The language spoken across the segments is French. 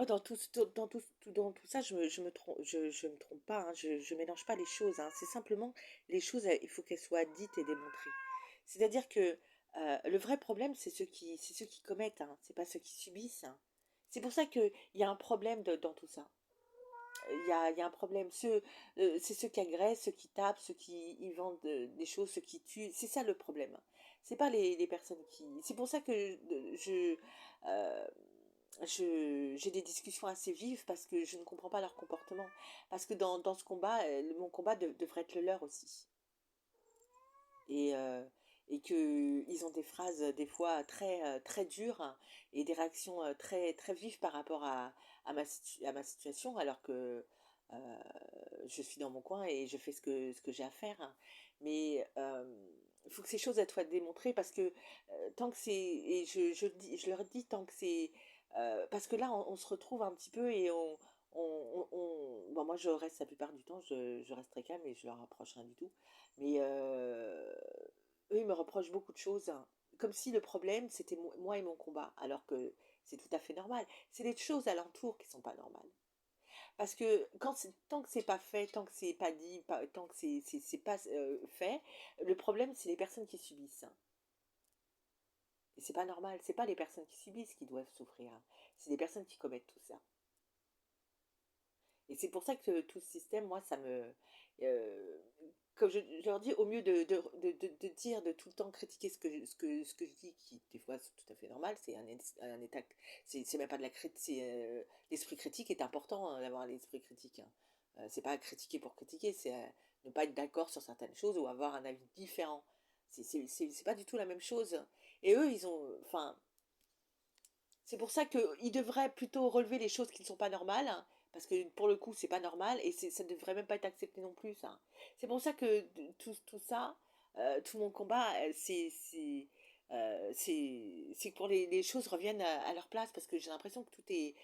Oh, dans tout ça, je me trompe pas, hein, je mélange pas les choses, hein. C'est simplement les choses, il faut qu'elles soient dites et démontrées. C'est-à-dire que le vrai problème, c'est ceux qui commettent, hein, c'est pas ceux qui subissent, hein. C'est pour ça qu'il y a un problème dans tout ça. Il y a un problème. C'est ceux qui agressent, ceux qui tapent, ceux qui ils vendent des choses, ceux qui tuent. C'est ça le problème. C'est pas les personnes qui. C'est pour ça que euh, j'ai des discussions assez vives parce que je ne comprends pas leur comportement. Parce que dans ce combat, mon combat devrait être le leur aussi. Et, euh, et que ils ont des phrases des fois très dures, hein, et des réactions très vives par rapport à ma situation, alors que euh, je suis dans mon coin et je fais ce que j'ai à faire, hein. Mais il faut que ces choses elles soient démontrées parce que tant que c'est, et je leur dis tant que c'est, parce que là on se retrouve un petit peu et bon, moi je reste la plupart du temps, je reste très calme et je leur rapproche rien du tout. Mais eux, ils me reprochent beaucoup de choses, hein. Comme si le problème, c'était moi et mon combat, alors que c'est tout à fait normal. C'est les choses alentour qui sont pas normales. Parce que tant que c'est pas fait, tant que c'est pas dit, tant que c'est pas fait, le problème, c'est les personnes qui subissent, hein. Et c'est pas normal. C'est pas les personnes qui subissent qui doivent souffrir, hein. C'est les personnes qui commettent tout ça. Et c'est pour ça que tout ce système, moi, ça me... euh, comme je leur dis, au mieux de dire, de tout le temps critiquer ce que je dis, qui des fois c'est tout à fait normal, c'est un état... C'est même pas de la critique, l'esprit critique est important, hein, d'avoir l'esprit critique, hein. C'est pas critiquer pour critiquer, c'est ne pas être d'accord sur certaines choses ou avoir un avis différent. C'est pas du tout la même chose. Et eux, ils ont... Enfin, c'est pour ça qu'ils devraient plutôt relever les choses qui ne sont pas normales, hein, parce que pour le coup, c'est pas normal et ça ne devrait même pas être accepté non plus, ça. C'est pour ça que tout ça, tout mon combat, c'est que pour les choses reviennent à leur place, parce que j'ai l'impression que tout est,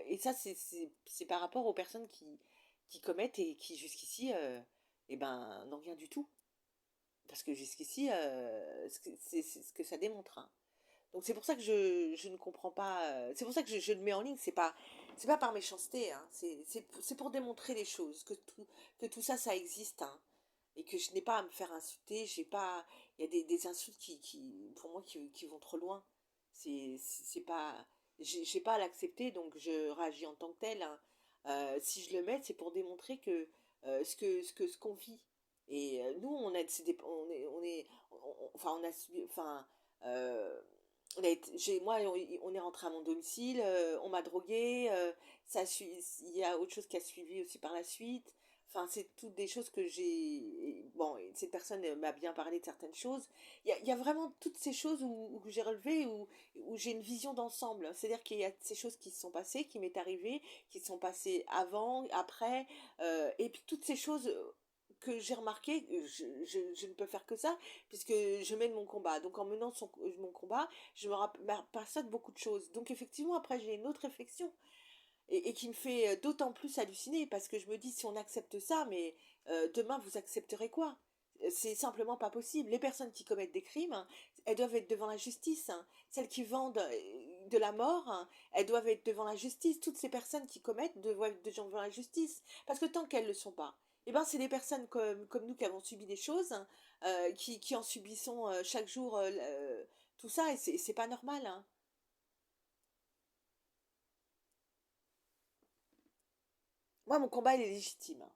et ça, c'est par rapport aux personnes qui commettent et qui jusqu'ici, eh ben, n'ont rien du tout. Parce que jusqu'ici, c'est ce que ça démontre, hein. Donc c'est pour ça que je ne comprends pas. C'est pour ça que je le mets en ligne. C'est pas par méchanceté, hein. C'est pour démontrer les choses, que tout ça, ça existe, hein. Et que je n'ai pas à me faire insulter. J'ai pas. Il y a des insultes pour moi, qui vont trop loin. C'est pas. J'ai pas à l'accepter, donc je réagis en tant que tel, hein. Si je le mets, c'est pour démontrer que ce qu'on vit. Et nous, enfin, on a subi, enfin. euh, moi, on est rentré à mon domicile, on m'a drogué, il y a autre chose qui a suivi aussi par la suite. Enfin, c'est toutes des choses que j'ai. Bon, et cette personne m'a bien parlé de certaines choses. Il y a vraiment toutes ces choses où j'ai relevé, où j'ai une vision d'ensemble. C'est-à-dire qu'il y a ces choses qui se sont passées, qui m'est arrivé, qui se sont passées avant, après, et puis toutes ces choses que j'ai remarquées, je ne peux faire que ça, puisque je mène mon combat. Donc en menant mon combat, je m'aperçois de beaucoup de choses. Donc effectivement, après, j'ai une autre réflexion et qui me fait d'autant plus halluciner parce que je me dis, si on accepte ça, mais demain, vous accepterez quoi? C'est simplement pas possible. Les personnes qui commettent des crimes, hein, elles doivent être devant la justice, hein. Celles qui vendent de la mort, hein, elles doivent être devant la justice. Toutes ces personnes qui commettent doivent être devant la justice. Parce que tant qu'elles ne le sont pas, eh ben, c'est des personnes comme nous qui avons subi des choses, hein, qui en subissons chaque jour tout ça, et c'est pas normal, hein. Moi, mon combat, il est légitime, hein.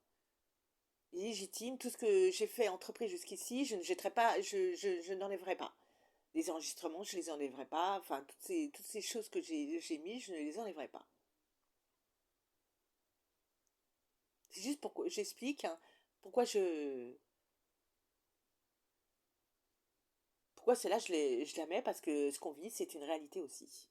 Il est légitime. Tout ce que j'ai fait, entrepris jusqu'ici, je ne jetterai pas, je n'enlèverai pas. Les enregistrements, je les enlèverai pas. Enfin, toutes ces choses que j'ai mis, je ne les enlèverai pas. C'est juste pourquoi j'explique, hein, pourquoi pourquoi celle-là, je la mets, parce que ce qu'on vit, c'est une réalité aussi.